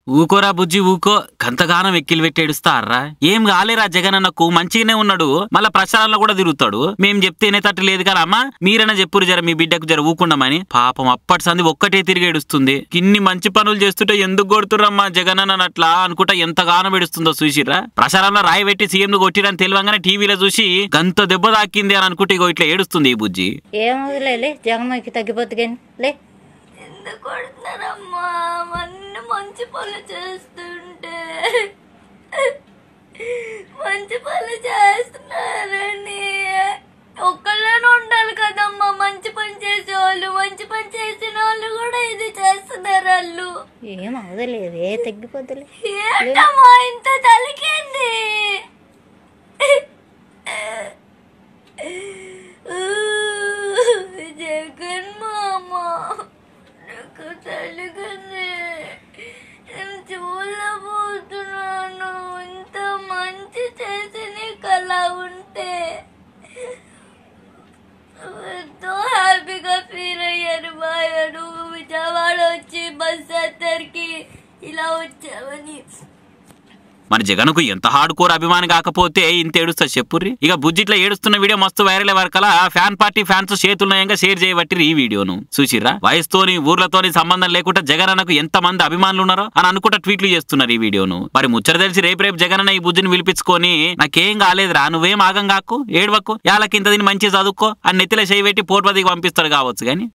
ఊకోరా బుజ్జి ఊకో, కంతగానం ఎక్కిలు పెట్టి ఏడుస్తారా? ఏం కాలేరా జగనన్నకు, మంచిగానే ఉన్నాడు. మళ్ళా ప్రచారంలో కూడా తిరుగుతాడు. మేం చెప్తేనే తట్టు లేదు కదా అమ్మా, మీరైనా చెప్పురు జర మీ బిడ్డకు జర ఊకుండమని. పాపం అప్పటి సంది ఒక్కటే తిరిగి ఏడుస్తుంది. ఇన్ని మంచి పనులు చేస్తుంటే ఎందుకు కొడుతుర్రమ్మా జగనన్న అట్లా అనుకుంటా ఎంతగానం ఏడుస్తుందో చూసిర్రా. ప్రచారంలో రాయి పెట్టి సీఎం కొట్టిరని తెలియంగానే టీవీలో చూసి గంత దెబ్బ తాకింది అని అనుకుంటే ఇగో ఇట్లా ఏడుస్తుంది ఈ బుజ్జి. ఏమవులే జగన్కి తగ్గిపోతుంది కానీ లే. ఎందుకు కొడుతున్నారమ్మా? అన్ని మంచి పనులు చేస్తుంటే మంచి పనులు చేస్తున్నారని ఒక్కళ్ళనే ఉండాలి కదమ్మా మంచి పని చేసేవాళ్ళు. మంచి పని చేసిన వాళ్ళు కూడా ఇది చేస్తున్నారు వాళ్ళు. ఏమవుదలేదే తగ్గిపోతులే. ఏంటమ్మా ఇంత తలికింది? జగన్ మామ నాకు తల్లికంది, నేను చూడబోతున్నాను. ఇంత మంచి చేసి నీకు అలా ఉంటే ఎంతో హ్యాపీగా ఫీల్ అయ్యాను. బాయ్ నువ్వు విజయవాడ వచ్చి బస్ అందరికి ఇలా వచ్చావని. మరి జగన్కు ఎంత హార్డ్ కోర్ అభిమాని కాకపోతే ఇంత ఏడుస్తా చెప్పుర్రి. ఇక బుజ్జిట్లా ఏడుస్తున్న వీడియో మస్తు వైరల్ వరకలా ఫ్యాన్ పార్టీ ఫ్యాన్స్ చేతులయంగా షేర్ చేయబట్టి ఈ వీడియోను చూసిర్రా. వయసుతోని ఊర్లతోని సంబంధం లేకుండా జగనన్నకు ఎంత మంది అభిమానులు ఉన్నారో అని అనుకుంటా ట్వీట్లు చేస్తున్నారు ఈ వీడియోను. మరి ముచ్చట తెలిసి రేపు జగనన్న ఈ బుజ్జిని పిలిపించుకొని నాకేం కాలేదురా, నువ్వేం ఆగం కాకు, ఏడవకు, యాలకి ఇంత దీన్ని మంచిగా చదువుకో అని నెత్తిలో చేయి పెట్టి పోర్వదికి పంపిస్తాడు కావచ్చు. కానీ